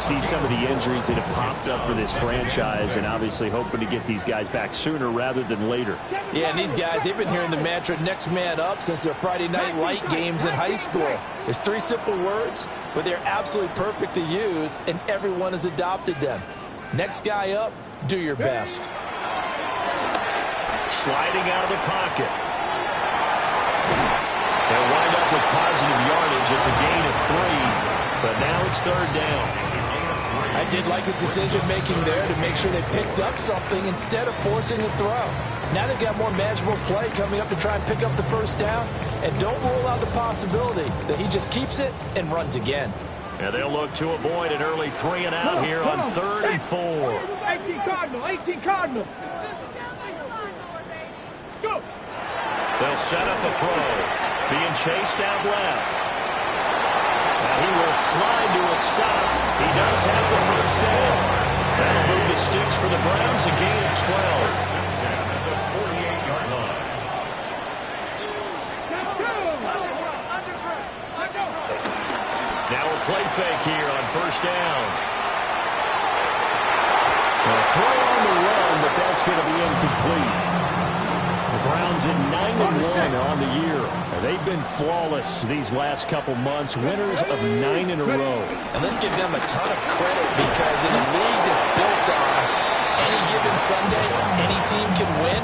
see some of the injuries that have popped up for this franchise, and obviously hoping to get these guys back sooner rather than later. Yeah, and these guys, they've been hearing the mantra next man up since their Friday night light games in high school. It's 3 simple words, but they're absolutely perfect to use, and everyone has adopted them. Next guy up, do your best. Sliding out of the pocket. They'll wind up with positive yardage. It's a gain of 3, but now it's 3rd down. I did like his decision-making there to make sure they picked up something instead of forcing the throw. Now they've got more manageable play coming up to try and pick up the 1st down, and don't rule out the possibility that he just keeps it and runs again. And they'll look to avoid an early 3 and out here on 3rd and 4. 18 Cardinal, 18 Cardinal. Go. They'll set up a throw. Being chased out left. Now he will slide to a stop. He does have the 1st down. That'll move the sticks for the Browns, a gain of 12. Now a play fake here on 1st down. A throw on the run, but that's going to be incomplete. The Browns at 9-1 on the year. They've been flawless these last couple months, winners of 9 in a row. And let's give them a ton of credit because in a league that's built on any given Sunday, any team can win.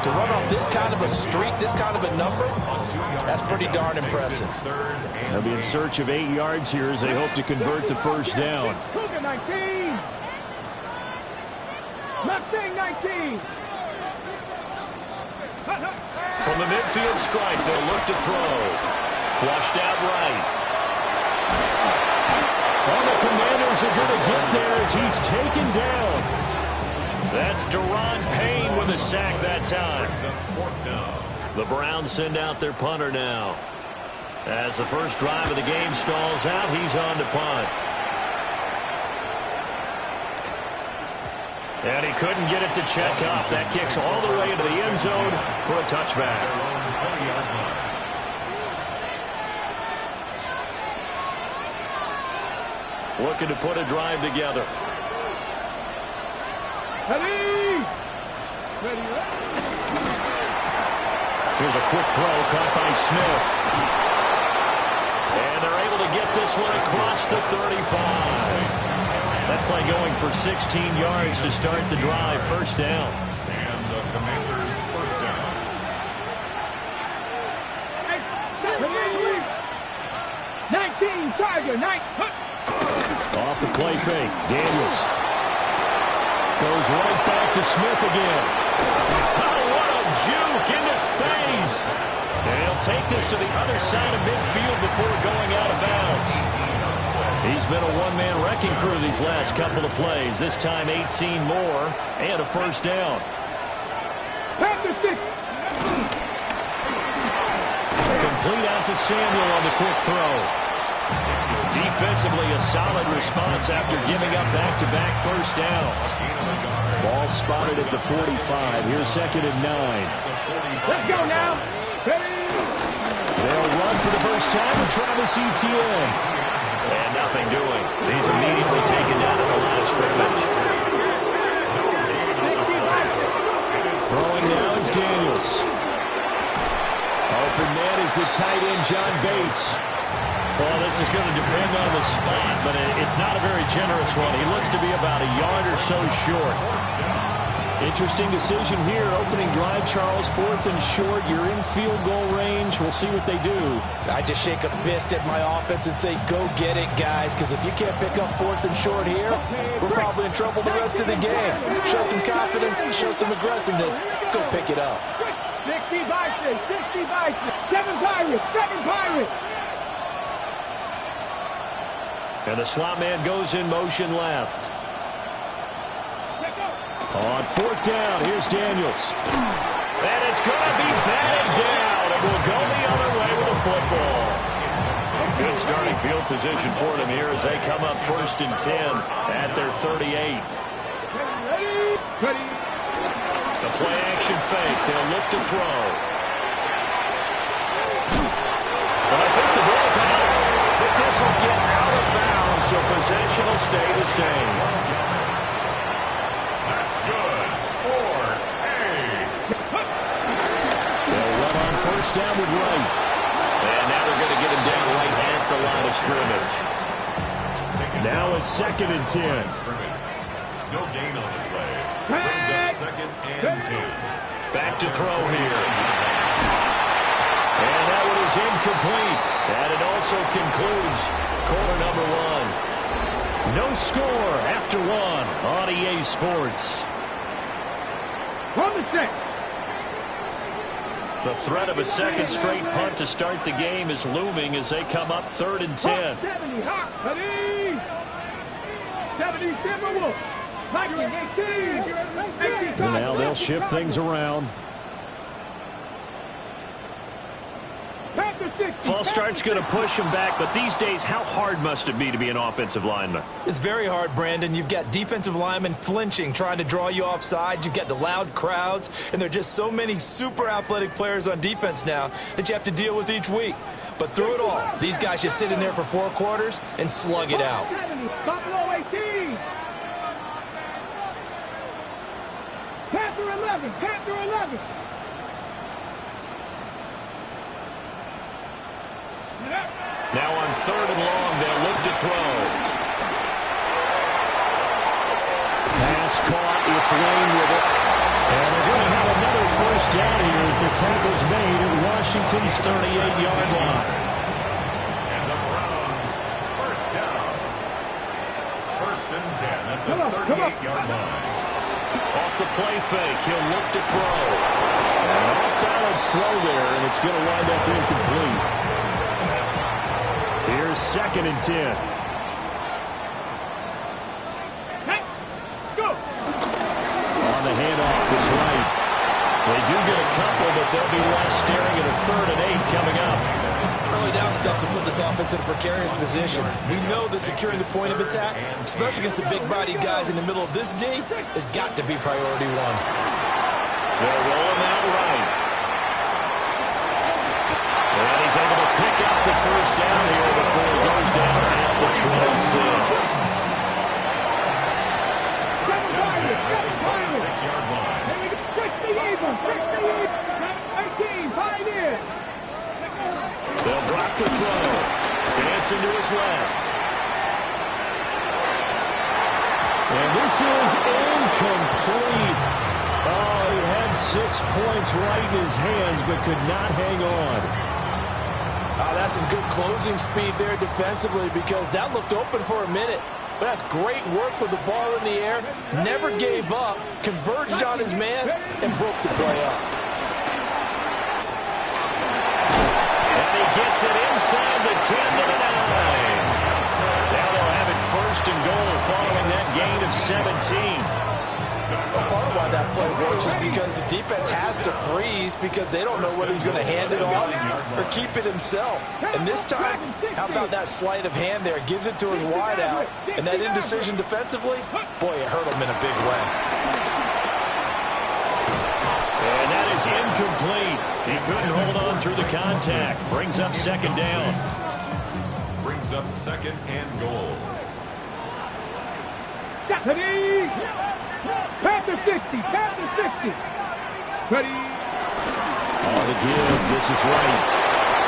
To run off this kind of a streak, this kind of a number, that's pretty darn impressive. They'll be in search of 8 yards here as they hope to convert the 1st down. 19. Mustang 19. From the midfield stripe, they'll look to throw. Flushed out right. Well, the Commanders are going to get there as he's taken down. That's Deron Payne with a sack that time. The Browns send out their punter now. As the first drive of the game stalls out, he's on to punt. And he couldn't get it to check up. That kicks all the way into the end zone for a touchback. Looking to put a drive together. Ready. Here's a quick throw caught by Smith. And they're able to get this one across the 35. That play going for 16 yards to start the drive. 1st down. And the Commanders' 1st down. 19, Charger, 9. Off the play fake. Daniels goes right back to Smith again. Oh, what a juke into space. And he'll take this to the other side of midfield before going out of bounds. He's been a one-man wrecking crew these last couple of plays. This time 18 more and a 1st down. Complete out to Samuel on the quick throw. Defensively, a solid response after giving up back-to-back 1st downs. Ball spotted at the 45. Here's 2nd and 9. Let's go now. They'll run for the first time with Travis Etienne. And nothing doing. He's immediately taken down at the line of scrimmage. Throwing now is Daniels. Open man is the tight end, John Bates. Well, this is going to depend on the spot, but it's not a very generous one. He looks to be about a yard or so short. Interesting decision here. Opening drive, Charles, 4th and short. You're in field goal range. We'll see what they do. I just shake a fist at my offense and say, go get it, guys, because if you can't pick up 4th and short here, we're probably in trouble the rest of the game. Show some confidence, show some aggressiveness. Go pick it up. 60 Bison, 60 Bison, 7 Pirates, 7 Pirates. And the slot man goes in motion left. On 4th down, here's Daniels. And it's going to be batted down. It will go the other way with the football. Good starting field position for them here as they come up 1st and 10 at their 38. The play action fake. They'll look to throw. But I think the ball's out. But this will get out of bounds, so possession will stay the same. That's good. 4-8. They'll run on first down with Wright. And now they're going to get him down right at the line of scrimmage. Now a 2nd and 10. No gain on the play. Brings up 2nd and 10. Back to throw here. And that one is incomplete. And it also concludes quarter number 1. No score after 1 on EA Sports. From the 6. The threat of a second straight punt to start the game is looming as they come up 3rd and 10. 70, hot, 70, Timberwolves. 18. And now they'll shift things around. False start's going to push him back, but these days, how hard must it be to be an offensive lineman? It's very hard, Brandon. You've got defensive linemen flinching, trying to draw you offside. You've got the loud crowds, and there are just so many super athletic players on defense now that you have to deal with each week. But through it all, these guys just sit in there for 4 quarters and slug it out. Buffalo 18. Panther 11. Panther 11. Now on 3rd and long, they'll look to throw. Pass caught. It's Lane with it. And they're going to have another first down here as the tackle's made at Washington's 38-yard line. And the Browns, first down. 1st and 10 at the 38-yard line. Off the play fake, he'll look to throw. An off-balance throw there, and it's going to wind up incomplete. Here's 2nd and 10. Hey, let's go. On the handoff, it's Wright. They do get a couple, but they'll be left staring at a 3rd and 8 coming up. Early down stuff to put this offense in a precarious position. We know that securing the point of attack, especially against the big-bodied guys in the middle of this D, has got to be priority 1. They'll roll him out right. And he's able to pick up the first down here before he goes down at the 26. 26-yard line. 18, 5 in. They'll drop the throw. Dancing to his left. And this is incomplete. Oh, he had 6 points right in his hands, but could not hang on. Oh, that's some good closing speed there defensively because that looked open for a minute. But that's great work with the ball in the air. Never gave up, converged on his man, and broke the play up. And he gets it inside the 10 to the 9. Now they'll have it 1st and goal following that gain of 17. Part of why that play works is because the defense has to freeze because they don't know whether he's going to hand it off or keep it himself. And this time, how about that sleight of hand there? Gives it to his wideout. And that indecision defensively, boy, it hurt him in a big way. And that is incomplete. He couldn't hold on through the contact. Brings up 2nd down. Brings up 2nd and goal. Panther 60, Panther 60. Ready. On the give, this is Wright.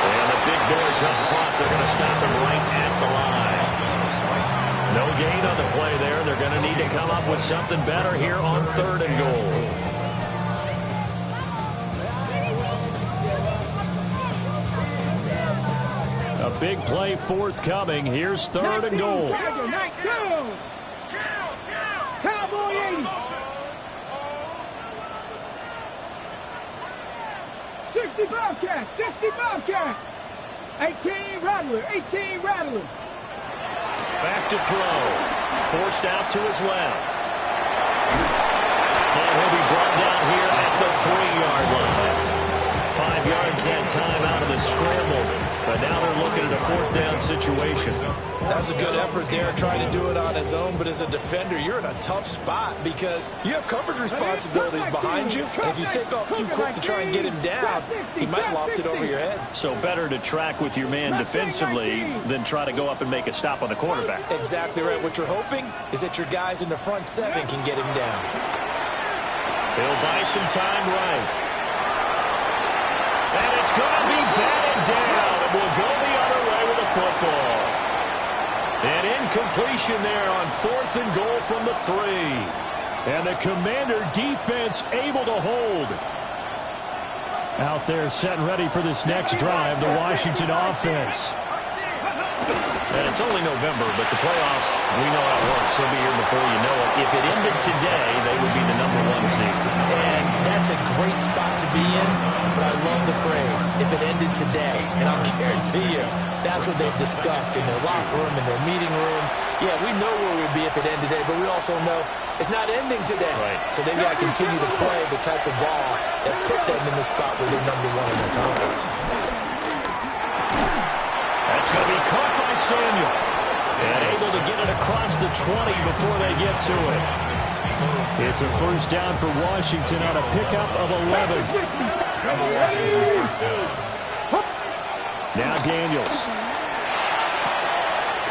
And the big boys up front, they're going to stop him right at the line. No gain on the play there. They're going to need to come up with something better here on 3rd and goal. A big play forthcoming. Here's 3rd and goal. Cowboy 80. 60 Bobcat, 60 Bobcat. 18 Rattler, 18 Rattler. Back to throw. Forced out to his left. And he'll be brought down here at the 3-yard line. 5 yards that time out of the scramble. But now they're looking at a fourth down situation. That was a good effort there, trying to do it on his own. But as a defender, you're in a tough spot because you have coverage responsibilities behind you. And if you take off too quick to try and get him down, he might loft it over your head. So better to track with your man defensively than try to go up and make a stop on the quarterback. Exactly right. What you're hoping is that your guys in the front seven can get him down. He'll buy some time right. And it's going to be batted down. And we'll go the other way with the football. An incompletion there on 4th and goal from the 3. And the Commander defense able to hold. Out there set and ready for this next drive, the Washington offense. And it's only November, but the playoffs, we know how it works. They'll be here before you know it. If it ended today, they would be the #1 seed. And that's a great spot to be in, but I love the phrase, if it ended today. And I'll guarantee you, that's what they've discussed in their locker room, in their meeting rooms. Yeah, we know where we'd be if it ended today, but we also know it's not ending today. Right. So they've got to continue to play the type of ball that put them in the spot where they're #1 in their conference. That's going to be caught by Samuel. And able to get it across the 20 before they get to it. It's a first down for Washington on a pickup of 11. Now Daniels.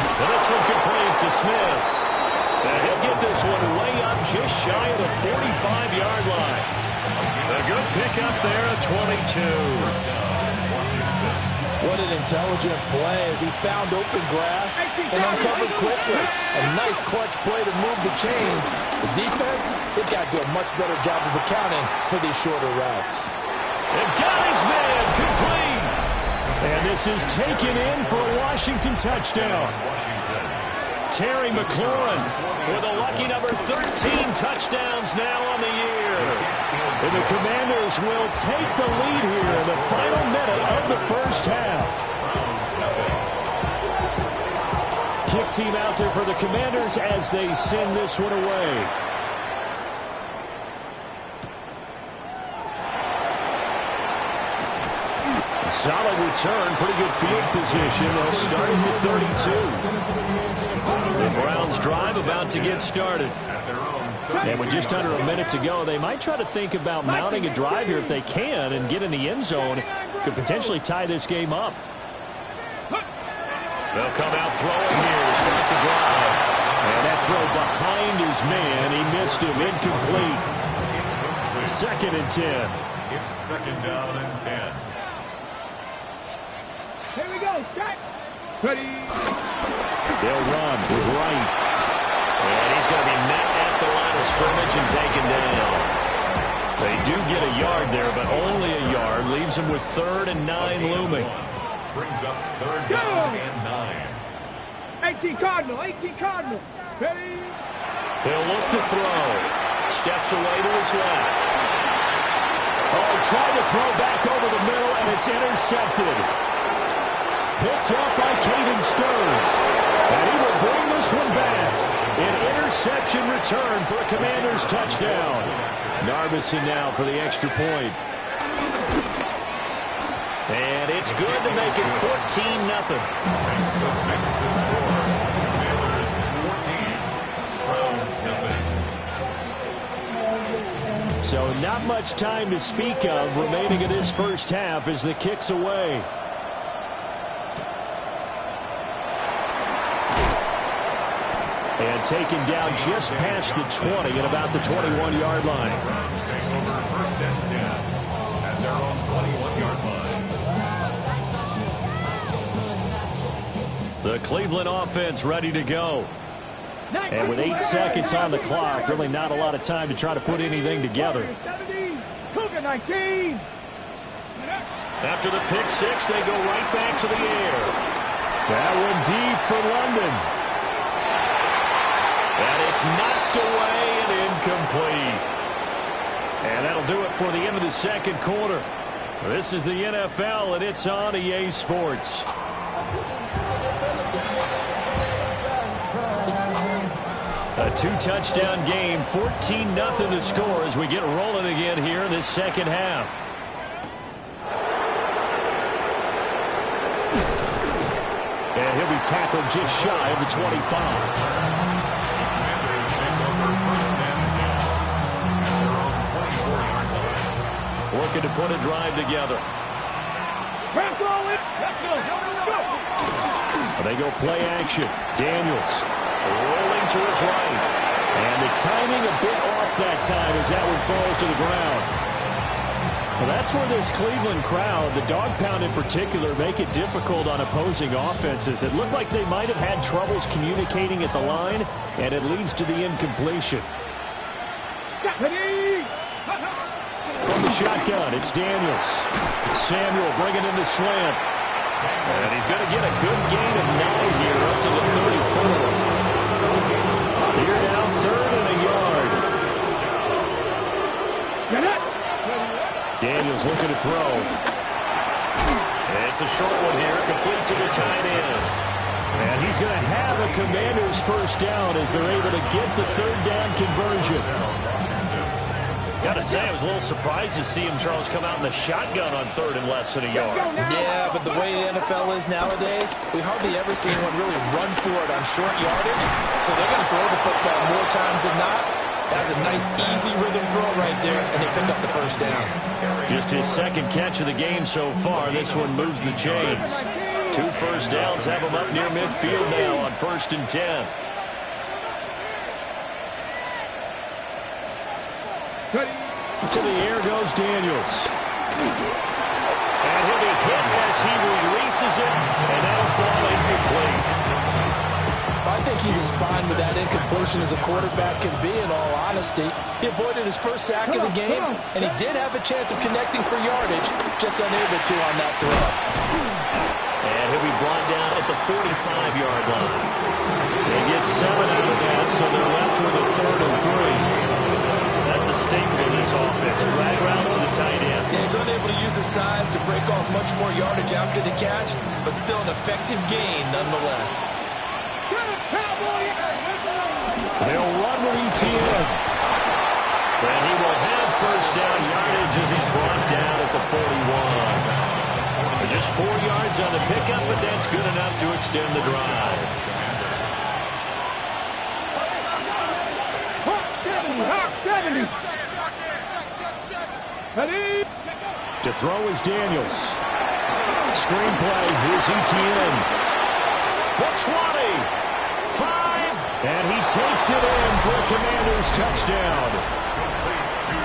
And this one complete to Smith. And he'll get this one way up just shy of the 45-yard line. A good pickup there at 22. What an intelligent play as he found open grass and uncovered quickly. A nice clutch play to move the chains. The defense, they've got to do a much better job of accounting for these shorter routes. And got his man complete. And this is taken in for a Washington touchdown. Terry McLaurin with a lucky number 13 touchdowns now on the year. And the Commanders will take the lead here in the final minute of the first half. Kick team out there for the Commanders as they send this one away. A solid return, pretty good field position. They'll start at the 32. The Browns drive about to get started. And with just under a minute to go, they might try to think about mounting a drive here if they can and get in the end zone. Could potentially tie this game up. They'll come out throwing here to start the drive. And that throw behind his man. He missed him. Incomplete. 2nd and 10. It's 2nd down and 10. Here we go. Shot. Ready. They'll run with Wright. And he's going to be met at the line of scrimmage and taken down. They do get a yard there, but only a yard. Leaves them with 3rd and 9 looming. Brings up 3rd down and 9. 18 Cardinal. 18 Cardinal. Ready. He'll look to throw. Steps away to his left. Oh, he tried to throw back over the middle, and it's intercepted. Picked up by Caden Stearns. And he will bring this one back. An interception return for a Commanders touchdown. Narvison now for the extra point. And it's good to make it 14-0. Makes the score. Commanders 14. Browns 0. So not much time to speak of remaining in this first half as the kick's away. And taken down just past the 20 at about the 21-yard line. Browns take over 1st and 10 at their own 21-yard line. The Cleveland offense ready to go. And with 8 seconds on the clock, really not a lot of time to try to put anything together. 17. Cougar 19. After the pick six, they go right back to the air. That one deep for London. And it's knocked away and incomplete. And that'll do it for the end of the second quarter. This is the NFL, and it's on EA Sports. A 2-touchdown game, 14-0 to score as we get rolling again here in this second half. And he'll be tackled just shy of the 25. Commanders take over 1st and 10 at their own 24-yard line. Working to put a drive together. Let's go. Let's go. They go play action. Daniels rolling to his right. And the timing a bit off that time as that one falls to the ground. Well, that's where this Cleveland crowd, the dog pound in particular, make it difficult on opposing offenses. It looked like they might have had troubles communicating at the line, and it leads to the incompletion. From the shotgun, it's Daniels. Samuel bringing in the slant. And he's going to get a good gain of 9 here up to the 34. Here now, 3rd and a yard. Daniels looking to throw. It's a short one here, complete to the tight end. And he's going to have a Commanders first down as they're able to get the 3rd down conversion. Got to say, I was a little surprised to see him, Charles, come out in the shotgun on 3rd and less than a yard. Yeah, but the way the NFL is nowadays, we hardly ever see anyone really run for it on short yardage. So they're going to throw the football more times than not. That's a nice, easy rhythm throw right there, and they pick up the first down. Just his 2nd catch of the game so far. This one moves the chains. 2 first downs have him up near midfield now on 1st and 10. To the air goes Daniels. And he'll be hit as he releases it, and that'll fall incomplete. I think he's as fine with that incompletion as a quarterback can be, in all honesty. He avoided his first sack of the game, and he did have a chance of connecting for yardage, just unable to on that throw. And he'll be brought down at the 45-yard line. They get 7 out of that, so they're left with a 3rd and 3. That's a statement in this offense. Drag route to the tight end. Yeah, he's unable to use his size to break off much more yardage after the catch, but still an effective gain nonetheless. They'll run with ETN. And he will have first down yardage as he's brought down at the 41. Just 4 yards on the pickup, but that's good enough to extend the drive. To throw is Daniels. Screenplay, here's ETN. The 20, 5, and he takes it in for a Commanders touchdown.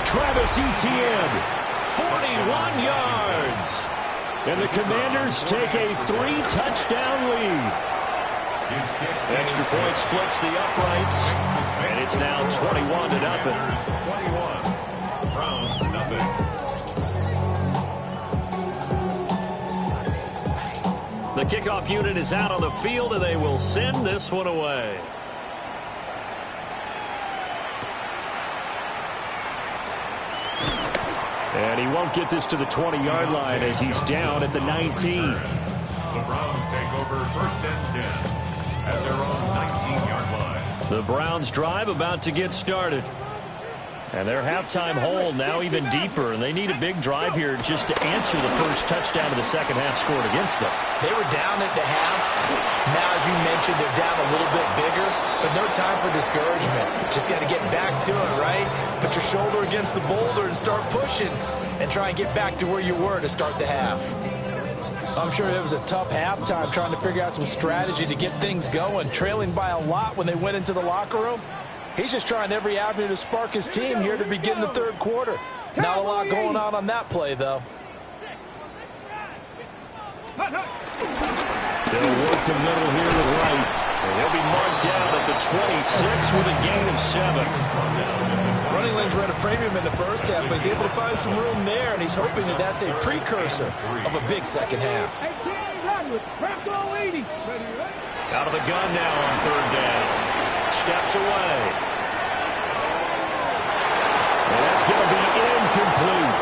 Travis Etienne, 41 yards. And the Commanders take a 3-touchdown lead. Extra point splits the uprights, and it's now 21-0. 21. Browns nothing. The kickoff unit is out on the field, and they will send this one away. And he won't get this to the 20-yard line as he's down at the 19. The Browns take over 1st and 10 at their own 19-yard line. The Browns drive about to get started. And their halftime hole now even deeper, and they need a big drive here just to answer the first touchdown of the second half scored against them. They were down at the half. Now, as you mentioned, they're down a little bit bigger, but no time for discouragement. Just got to get back to it, right? Put your shoulder against the boulder and start pushing and try and get back to where you were to start the half. I'm sure it was a tough halftime trying to figure out some strategy to get things going, trailing by a lot when they went into the locker room. He's just trying every avenue to spark his team here to begin the 3rd quarter. Not a lot going on that play, though. They'll work the middle here with Wright. And he'll be marked down at the 26 with a gain of 7. Running lanes were at a premium in the first half, but he's able to find some room there, and he's hoping that that's a precursor of a big second half. Out of the gun now on 3rd down. Steps away. And that's going to be incomplete.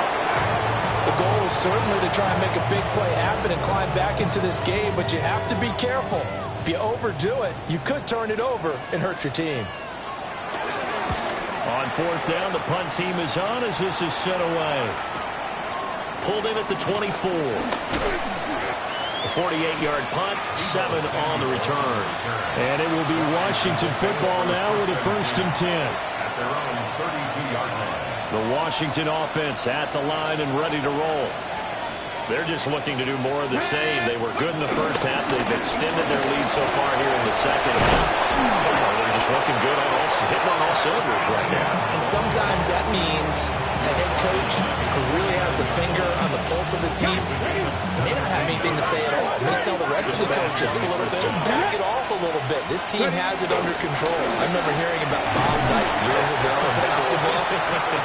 The goal is certainly to try and make a big play happen and climb back into this game, but you have to be careful. If you overdo it, you could turn it over and hurt your team. On 4th down, the punt team is on as this is sent away. Pulled in at the 24. A 48-yard punt, 7 on the return. And it will be Washington football now with a 1st and 10. At their own 32-yard line. The Washington offense at the line and ready to roll. They're just looking to do more of the same. They were good in the first half. They've extended their lead so far here in the second. They're just looking good on hitting on all cylinders right now. And sometimes that means a head coach who really has a finger on the pulse of the team may not have anything to say at all. May tell the rest of the coaches, just back it off a little bit. This team has it under control. I remember hearing about Bob Knight years ago in basketball,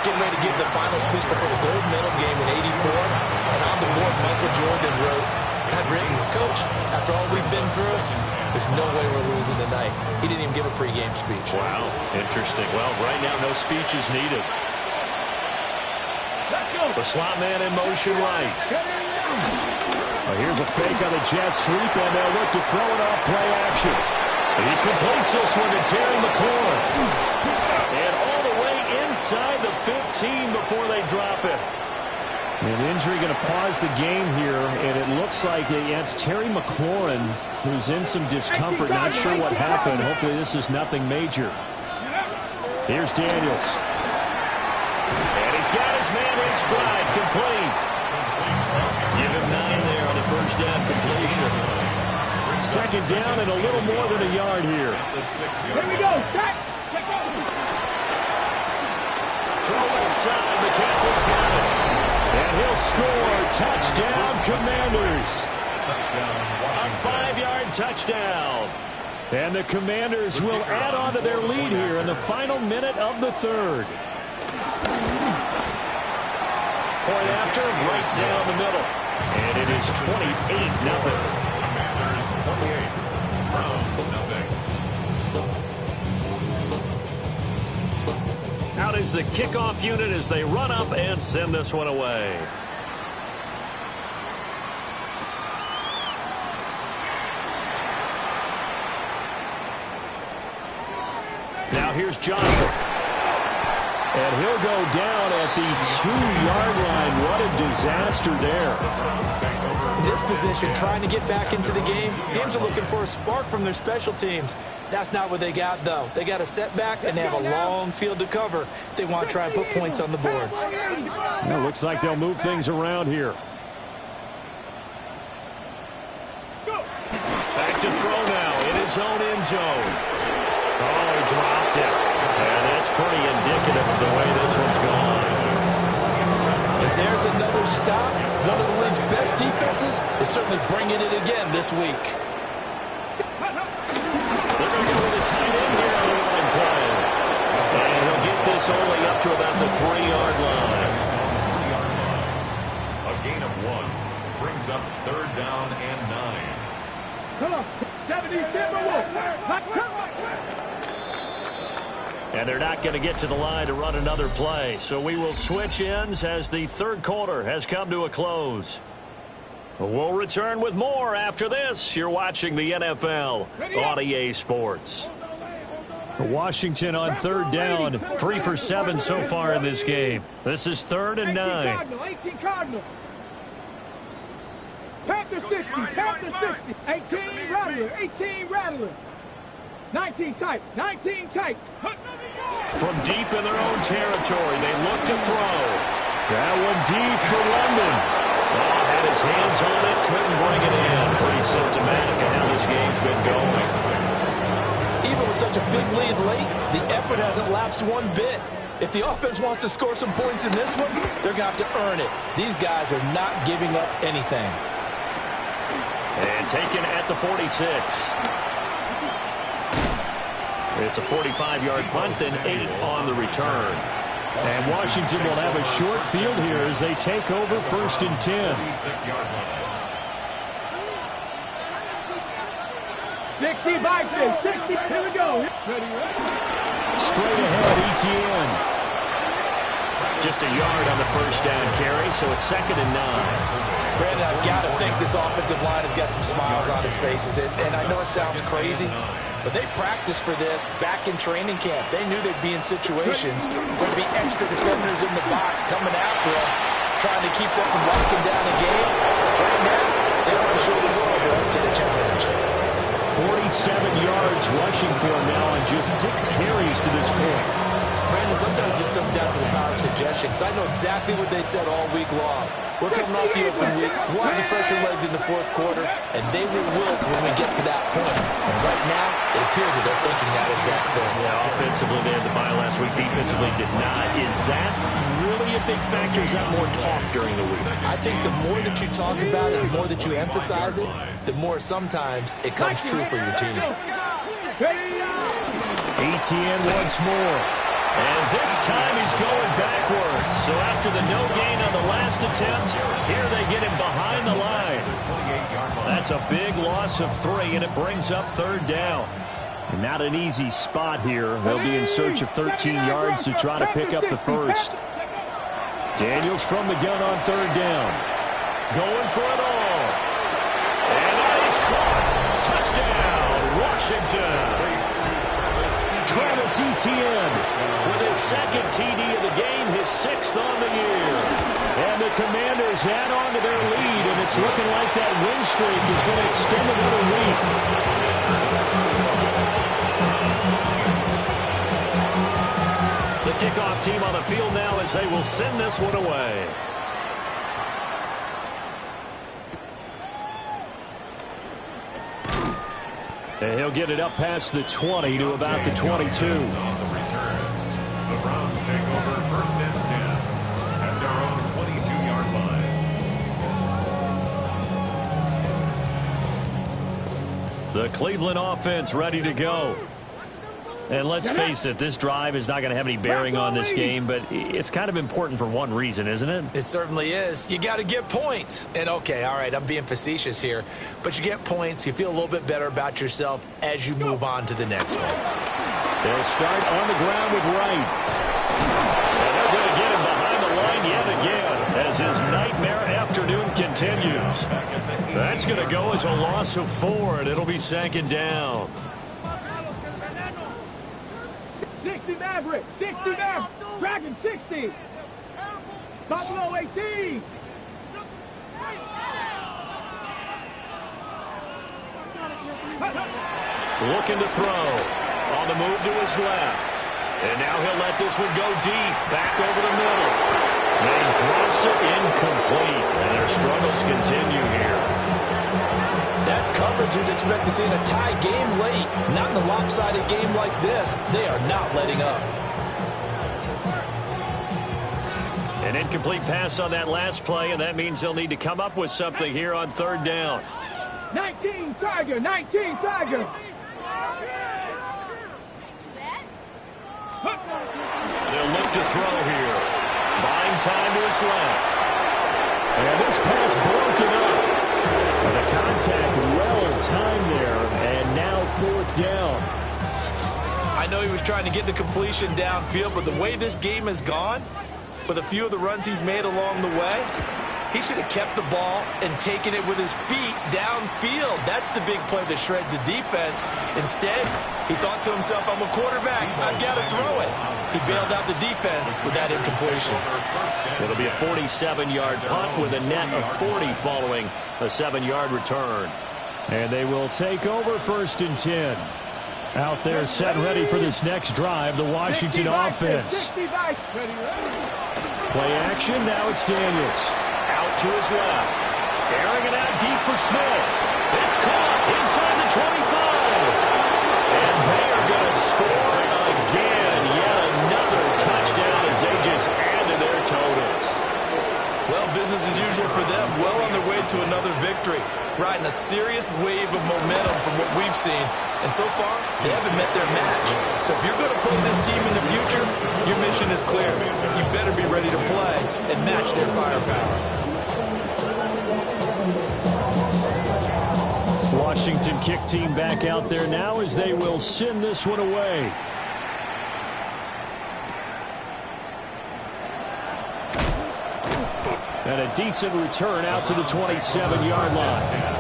getting ready to give the final speech before the gold medal game in '84, and on the board Michael Jordan had written, "Coach, after all we've been through, there's no way we're losing tonight." He didn't even give a pregame speech. Wow, interesting. Well, right now no speech is needed. The slot man in motion right. Here's a fake on the jet sweep, and they'll look to throw it off play action. He completes this one to Terry McLaurin. And all the way inside the 15 before they drop it. An injury going to pause the game here, and it looks like it's Terry McLaurin who's in some discomfort. Not sure what happened. Hopefully this is nothing major. Here's Daniels. And he's got his man in stride, complete. Give him 9 there on the first down completion. 2nd down and a little more than a yard here. Here we go. Throw inside. McCaffrey's got it. And he'll score. Touchdown, Commanders. A 5-yard touchdown. And the Commanders will add on to their lead here in the final minute of the 3rd. Point after, right down the middle. And it is 28-0. Commanders 28. Browns nothing. Out is the kickoff unit as they run up and send this one away. Now here's Johnson. And he'll go down at the 2-yard line. What a disaster there. In this position, trying to get back into the game, teams are looking for a spark from their special teams. That's not what they got, though. They got a setback, and they have a long field to cover if they want to try and put points on the board. Well, looks like they'll move things around here. Back to throw now in his own end zone. Oh, he dropped it. And that's pretty indicative of the way this one's gone. If there's another stop, one of the league's best defenses is certainly bringing it again this week. They're going to go with a tight end here on the line play. And he'll get this only up to about the 3-yard line. A gain of 1 brings up 3rd down and 9. Come on. 70 Timberwolves. And they're not going to get to the line to run another play. So we will switch ends as the 3rd quarter has come to a close. We'll return with more after this. You're watching the NFL on EA Sports. Washington on 3rd down. 3 for 7 so far in this game. This is 3rd and 9. 18 Cardinal. Panther 60. Panther 60. 18 Rattler. 18 Rattler. 19 tight. 19 tight. From deep in their own territory, they look to throw. That one deep for London. Oh, had his hands on it, couldn't bring it in. Pretty symptomatic of how this game's been going. Even with such a big lead late, the effort hasn't lapsed one bit. If the offense wants to score some points in this one, they're going to have to earn it. These guys are not giving up anything. And taken at the 46. It's a 45-yard punt and 8 on the return. And Washington will have a short field here as they take over 1st and 10. 60 Vikings. 60. Here we go. Straight ahead, Etienne. Just a yard on the first down carry, so it's 2nd and 9. Brandon, I've got to think this offensive line has got some smiles on its faces. And I know it sounds crazy, but they practiced for this back in training camp. They knew they'd be in situations where there'd be extra defenders in the box coming after them, trying to keep them from locking down the game. Right now, They want to show the world they're up to the challenge. 47 yards rushing for him now on just 6 carries to this point. Brandon, sometimes it just comes down to the power of suggestion, because I know exactly what they said all week long. We're coming off the open week, want the fresher legs in the fourth quarter, and they will wilt when we get to that point. And right now, it appears that they're thinking that exact thing. Yeah, offensively, they had the bye last week. Defensively, did not. Is that really a big factor? Is that more talk during the week? I think the more that you talk about it, the more that you emphasize it, the more sometimes it comes true for your team. Etienne once more. And this time he's going backwards. So after the no gain on the last attempt, here they get him behind the line. That's a big loss of 3, and it brings up 3rd down. And not an easy spot here. They'll be in search of 13 yards to try to pick up the first. Daniels from the gun on 3rd down. Going for it all. And that is caught. Touchdown, Washington. Travis Etienne with his 2nd TD of the game, his 6th on the year. And the Commanders add on to their lead, and it's looking like that win streak is going to extend another week. The kickoff team on the field now as they will send this one away. And he'll get it up past the 20 to about the 22. On the return, the Browns take over 1st and 10 at their own 22-yard line. The Cleveland offense ready to go. And let's face it, this drive is not going to have any bearing on this game, but it's kind of important for one reason, isn't it? It certainly is. You got to get points. And, okay, all right, I'm being facetious here, but you get points, you feel a little bit better about yourself as you move on to the next one. They'll start on the ground with Wright. And they're going to get him behind the line yet again as his nightmare afternoon continues. That's going to go as a loss of 4, and it'll be 2nd down. 60 Maverick, 60 Maverick, Dragon 60. Buffalo 18. Looking to throw. On the move to his left. And now he'll let this one go deep. Back over the middle. And he drops it incomplete. And their struggles continue here. That's coverage you'd expect to see in a tie game late. Not in a lopsided game like this. They are not letting up. An incomplete pass on that last play, and that means they'll need to come up with something here on 3rd down. 19 Tiger, 19 Tiger. They'll look to throw here. Buying time to his left. And this pass broken up. The contact well timed there, and now 4th down. I know he was trying to get the completion downfield, but the way this game has gone, with a few of the runs he's made along the way, he should have kept the ball and taken it with his feet downfield. That's the big play that shreds the defense. Instead, he thought to himself, I'm a quarterback. I've got to throw it. He bailed out the defense with that incompletion. It'll be a 47-yard punt with a net of 40 following a 7-yard return. And they will take over 1st and 10. Out there set ready for this next drive, the Washington offense. Play action, now it's Daniels. Out to his left. Airing it out deep for Smith. It's caught inside the 25. And they are going to score again. Yet another touchdown as they just add to their totals. Well, business as usual for them. Well on their way to another victory. Riding a serious wave of momentum from what we've seen. And so far, they haven't met their match. So if you're going to play this team in the future, your mission is clear. You better be ready to play and match their firepower. Washington kick team back out there now as they will send this one away. And a decent return out to the 27-yard line.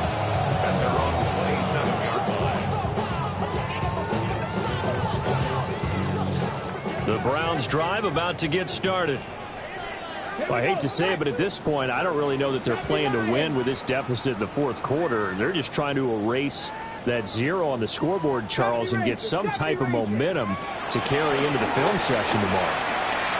The Browns drive about to get started. Well, I hate to say it, but at this point, I don't really know that they're playing to win with this deficit in the fourth quarter. They're just trying to erase that 0 on the scoreboard, Charles, and get some type of momentum to carry into the film session tomorrow.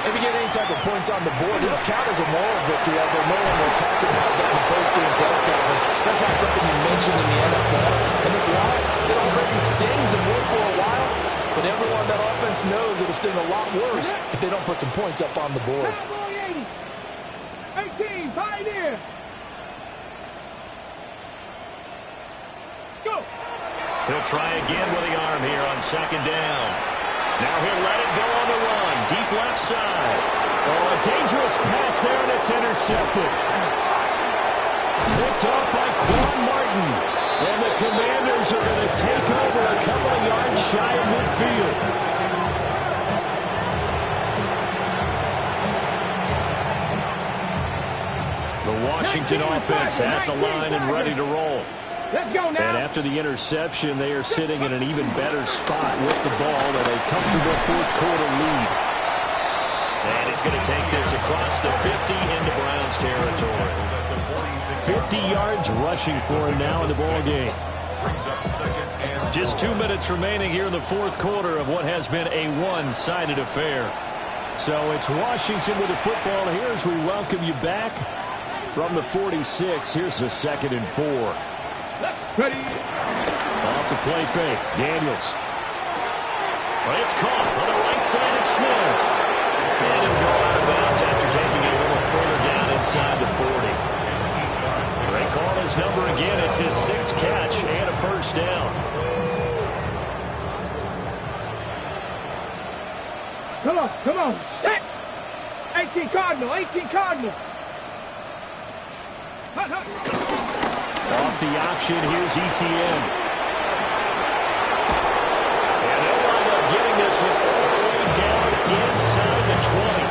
If you get any type of points on the board, it'll count as a moral victory, although no one will talk about that in the post-game press conference. That's not something you mention in the NFL. And this loss, it already stings and will for a while, but everyone on that offense knows it'll sting a lot worse if they don't put some points up on the board. 18, Pioneer. Let's go. He'll try again with the arm here on second down. Now he'll let it go on the run. Deep left side. Oh, a dangerous pass there, and it's intercepted. Picked off by Quan Martin. And the Commanders are going to take over a couple of yards shy of midfield. The Washington offense at the line and ready to roll. Let's go now. And after the interception, they are sitting in an even better spot with the ball and a comfortable fourth quarter lead. And he's going to take this across the 50 into Browns territory. 50 yards rushing for him now in the ball game. Just 2 minutes remaining here in the fourth quarter of what has been a one-sided affair. So it's Washington with the football here as we welcome you back from the 46. Here's the 2nd and 4. Ready. Off the play fake. Daniels. Well, it's caught on the right side of Smith. And he'll go out of bounds after taking it a little further down inside the 40. They call his number again. It's his 6th catch and a first down. Come on, come on. Set. 18 Cardinal, 18 Cardinal. Hut, hut. Off the option, here's ETN. And they'll wind up getting this one all the way down inside the 20.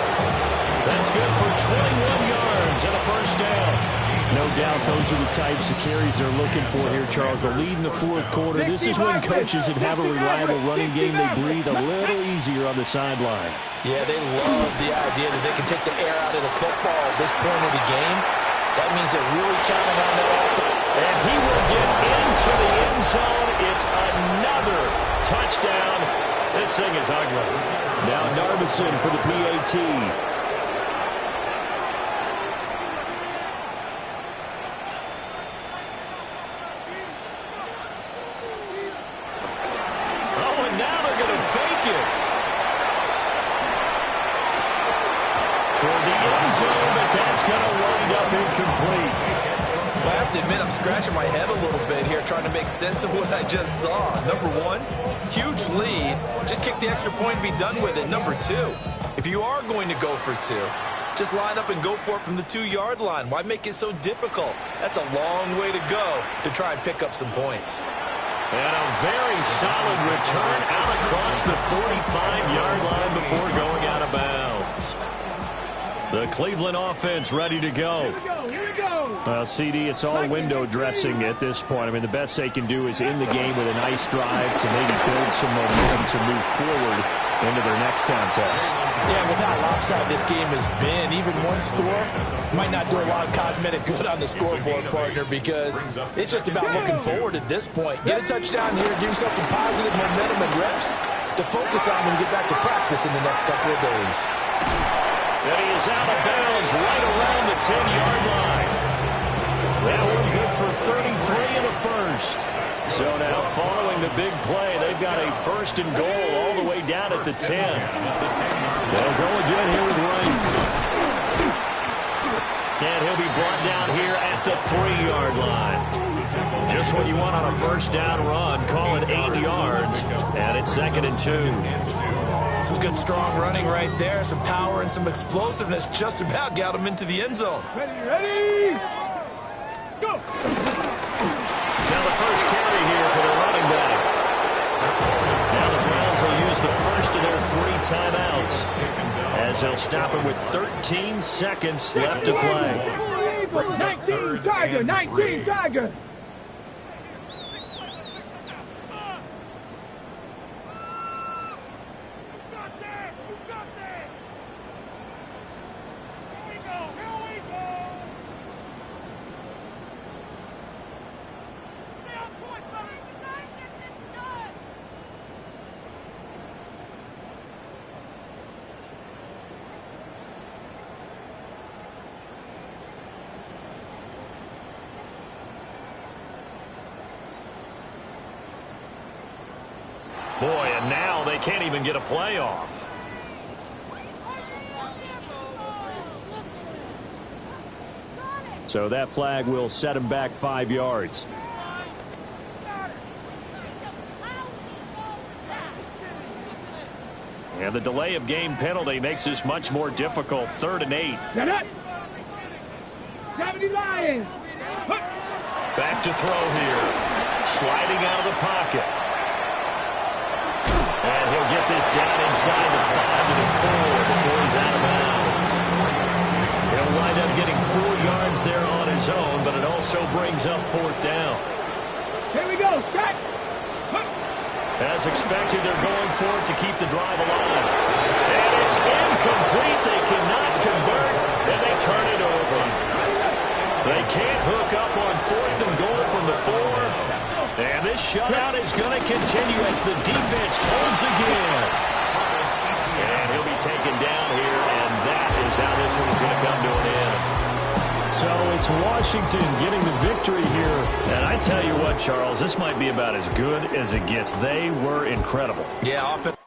That's good for 21 yards and a first down. No doubt those are the types of carries they're looking for here, Charles. The lead in the fourth quarter. This is when coaches that have a reliable running game, they breathe a little easier on the sideline. Yeah, they love the idea that they can take the air out of the football at this point of the game. That means they're really counting on that offense. And he will get into the end zone. It's another touchdown. This thing is ugly. Now Narbison for the PAT. Oh, and now they're going to fake it. Toward the end zone, but that's going to wind up incomplete. I have to admit, I'm scratching my head a little bit here trying to make sense of what I just saw. Number one, huge lead. Just kick the extra point and be done with it. Number two, if you are going to go for two, just line up and go for it from the 2-yard line. Why make it so difficult? That's a long way to go to try and pick up some points. And a very solid return out across the 45-yard line before going out of bounds. The Cleveland offense ready to go. Here we go. Well, CD, it's all window dressing at this point. I mean, the best they can do is end the game with a nice drive to maybe build some momentum to move forward into their next contest. Yeah, with how lopsided this game has been, even one score might not do a lot of cosmetic good on the scoreboard, partner, because it's just about looking forward at this point. Get a touchdown here, give yourself some positive momentum and reps to focus on when you get back to practice in the next couple of days. And he is out of bounds right around the 10-yard line. That one good for 33 in the first. So now following the big play, they've got a first and goal all the way down at the 10. They'll go again here with Wright. And he'll be brought down here at the 3-yard line. Just what you want on a first down run. Call it 8 yards. And it's 2nd and 2. Some good strong running right there, some power and some explosiveness just about got him into the end zone. Ready, go! Now the first carry here for the running back. Now the Browns will use the first of their 3 timeouts as they'll stop him with 13 seconds left to play. 19 Tiger, 19 Tiger. Boy, and now they can't even get a play off. So that flag will set him back 5 yards. And the delay of game penalty makes this much more difficult. 3rd and 8. 70 Lions. Back to throw here. Sliding out of the pocket. And he'll get this down inside the 5 to the 4 before he's out of bounds. He'll wind up getting 4 yards there on his own, but it also brings up 4th down. Here we go. Strike. As expected, they're going for it to keep the drive alive. And it's incomplete. They cannot convert, and they turn it over. They can't hook up on 4th and goal from the 4. And this shutout is going to continue as the defense holds again. And he'll be taken down here, and that is how this one's going to come to an end. So it's Washington getting the victory here. And I tell you what, Charles, this might be about as good as it gets. They were incredible. Yeah, offense.